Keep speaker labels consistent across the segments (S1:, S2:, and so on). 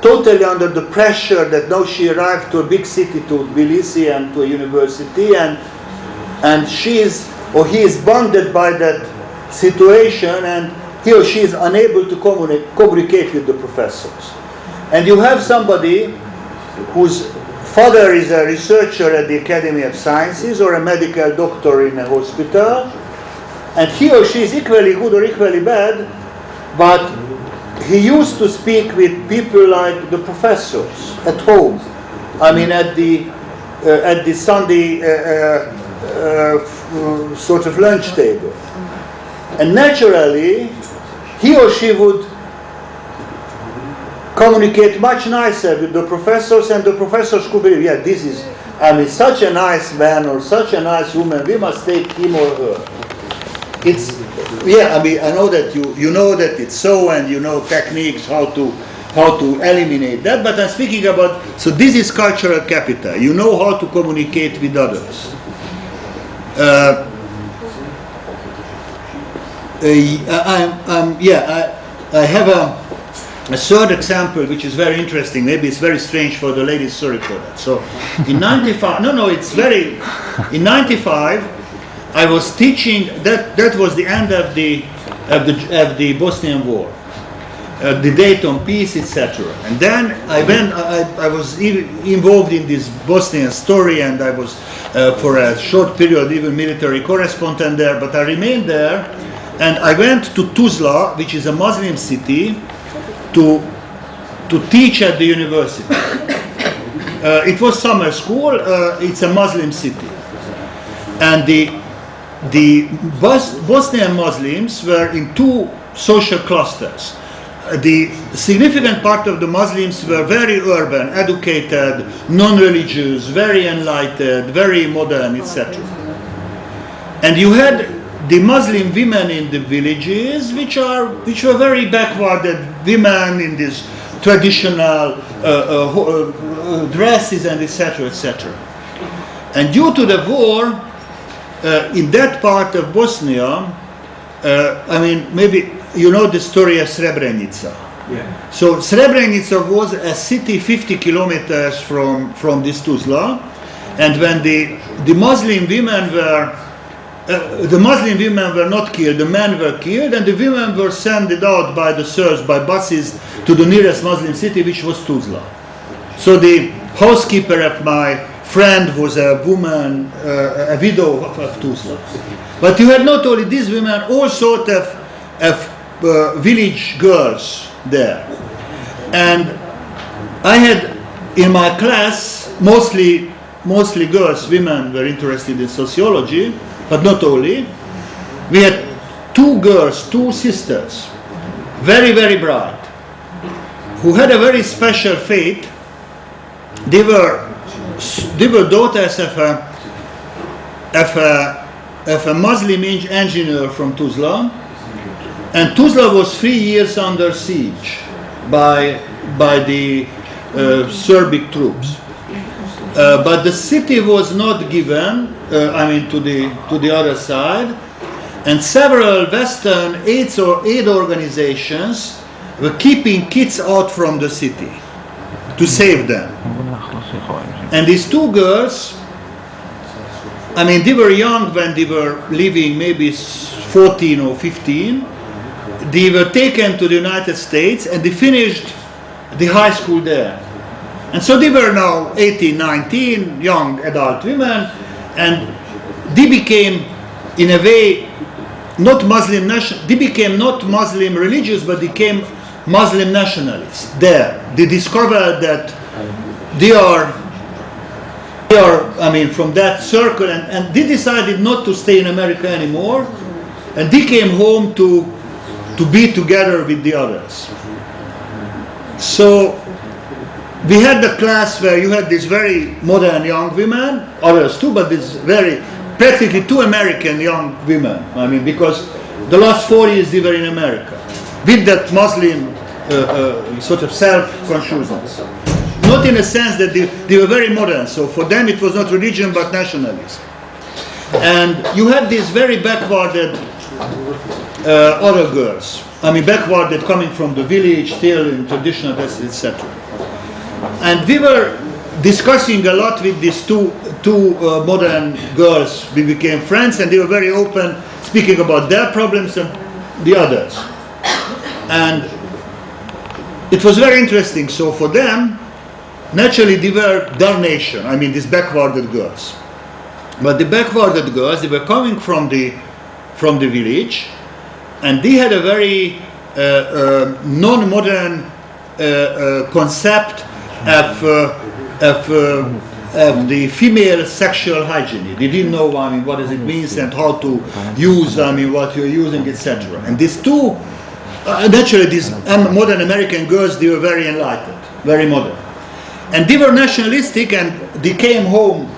S1: totally under the pressure that now she arrived to a big city, to Tbilisi and to a university, and she is, or he is bonded by that situation, and he or she is unable to communicate with the professors. And you have somebody whose father is a researcher at the Academy of Sciences or a medical doctor in a hospital, and he or she is equally good or equally bad, but he used to speak with people like the professors at home. I mean, at the Sunday sort of lunch table. And naturally, he or she would communicate much nicer with the professors, and the professors could believe, yeah, this is, I mean, such a nice man or such a nice woman, we must take him or her. It's, yeah, I mean, I know that you know that it's so, and you know techniques how to eliminate that, but I'm speaking about, so this is cultural capital. You know how to communicate with others. I have a third example which is very interesting. Maybe it's very strange for the ladies, sorry for that. So in 95, in 95, I was teaching, that was the end of the Bosnian War, the Dayton peace, etc. And then I was involved in this Bosnian story, and I was for a short period even military correspondent there, but I remained there, and I went to Tuzla, which is a Muslim city, to teach at the university. It was summer school, it's a Muslim city. And the Bosnian Muslims were in two social clusters. The significant part of the Muslims were very urban, educated, non-religious, very enlightened, very modern, etc. And you had the Muslim women in the villages, which were very backwarded women in these traditional dresses and etc., etc. And due to the war, in that part of Bosnia, I mean, maybe you know the story of Srebrenica. Yeah. So Srebrenica was a city 50 kilometers from this Tuzla, and when the Muslim women were not killed, the men were killed, and the women were sent out by the Serbs by buses to the nearest Muslim city, which was Tuzla. So the housekeeper of my friend was a woman, a widow of Tuzla. But you had not only these women, all sort of village girls there. And I had in my class mostly girls, women were interested in sociology, but not only. We had two girls, two sisters, very, very bright, who had a very special fate. They were daughters of a Muslim engineer from Tuzla, and Tuzla was 3 years under siege by the Serbic troops. But the city was not given, to the other side, and several Western aid organizations were keeping kids out from the city to save them. And these two girls, I mean, they were young when they were living, maybe 14 or 15. They were taken to the United States and they finished the high school there. And so they were now 18, 19, young adult women, and they became, in a way, not Muslim they became not Muslim religious, but became Muslim nationalists there. They discovered that they are from that circle, and they decided not to stay in America anymore, and they came home to be together with the others. So we had the class where you had these very modern young women, others too, but these practically two American young women. I mean, because the last 4 years they were in America, with that Muslim sort of self-consciousness. Not in a sense that they were very modern, so for them it was not religion but nationalism. And you had these very backwarded other girls backwarded, coming from the village, still in traditional, etc. And we were discussing a lot with these two modern girls. We became friends, and they were very open, speaking about their problems and the others. And it was very interesting. So for them, naturally, they were Dalmatian, these backwarded girls. But the backwarded girls, they were coming from the village, and they had a very non-modern concept of the female sexual hygiene. They didn't know what does it means and how to use what you're using, etc. And these two, naturally, these modern American girls, they were very enlightened, very modern. And they were nationalistic, and they came home,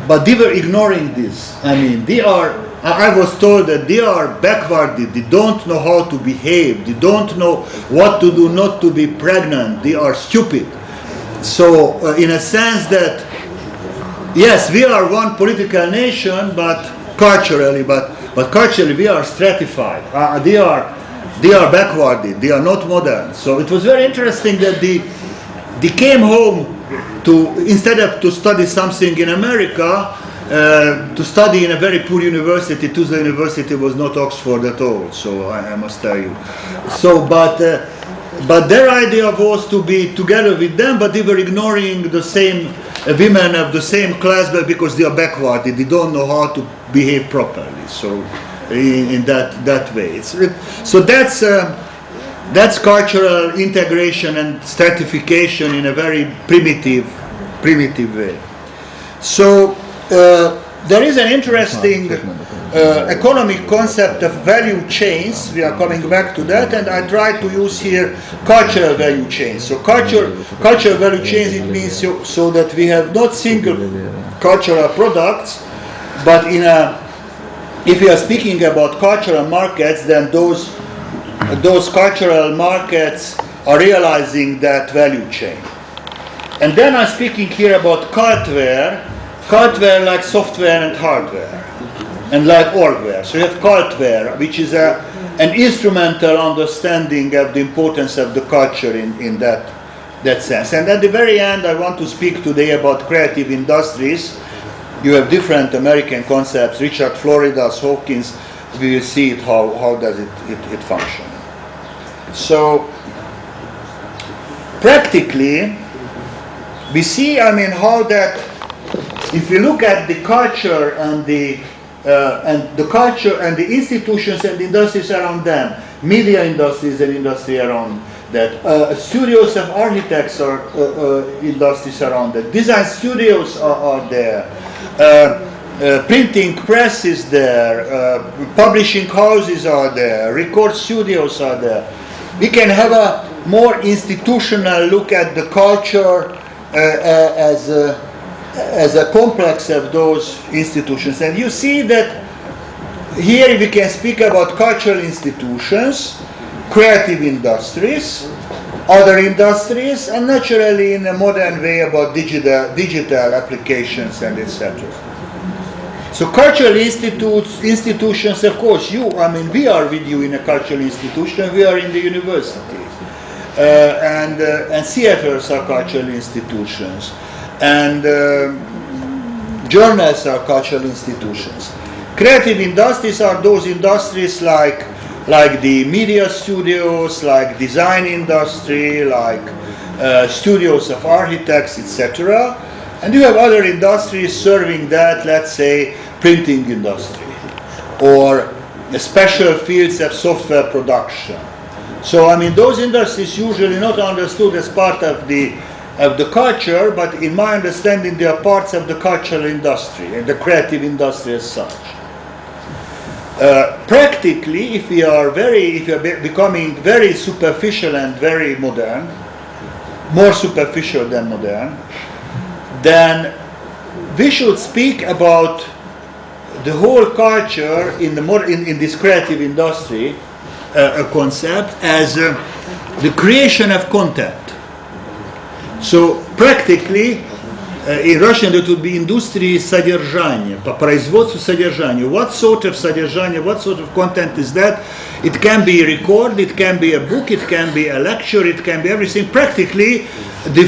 S1: but they were ignoring this. I was told that they are backwarded, they don't know how to behave, they don't know what to do not to be pregnant, they are stupid. So, in a sense that, yes, we are one political nation, but culturally we are stratified. They are backwarded, they are not modern. So it was very interesting that they came home instead of to study something in America, to study in a very poor university. Tuzla University was not Oxford at all, so I must tell you. So, but their idea was to be together with them, but they were ignoring the same women of the same class, but because they are backward, they don't know how to behave properly. So, in that way, so that's cultural integration and stratification in a very primitive way. So. There is an interesting economic concept of value chains. We are coming back to that, and I try to use here cultural value chains. So cultural value chains, it means so that we have not single cultural products, but if we are speaking about cultural markets, then those cultural markets are realizing that value chain. And then I'm speaking here about cultware like software and hardware, and like orgware. So you have cultware, which is an instrumental understanding of the importance of the culture in that sense. And at the very end, I want to speak today about creative industries. You have different American concepts. Richard Florida's, Hawkins. We will see it how does it function. So practically, we see how that. If you look at the culture and the culture and the institutions and the industries around them, media industries and industry around that, studios of architects are industries around that, design studios are there, printing press is there, publishing houses are there, record studios are there. We can have a more institutional look at the culture as a complex of those institutions. And you see that here we can speak about cultural institutions, creative industries, other industries, and naturally in a modern way about digital applications and etc. So cultural institutions, of course, we are with you in a cultural institution, we are in the university. And theaters are cultural institutions. And journals are cultural institutions. Creative industries are those industries like the media studios, like design industry, like studios of architects, etc. And you have other industries serving that, let's say, printing industry, or special fields of software production. So, those industries usually not understood as part of the culture, but in my understanding they are parts of the cultural industry and the creative industry as such. Practically, if we are becoming very superficial and very modern, more superficial than modern, then we should speak about the whole culture in this creative industry concept as the creation of content. So practically, in Russian it would be industrie содержания, по производству содержания. What sort of содержание, what sort of content is that? It can be a record, it can be a book, it can be a lecture, it can be everything. Practically, the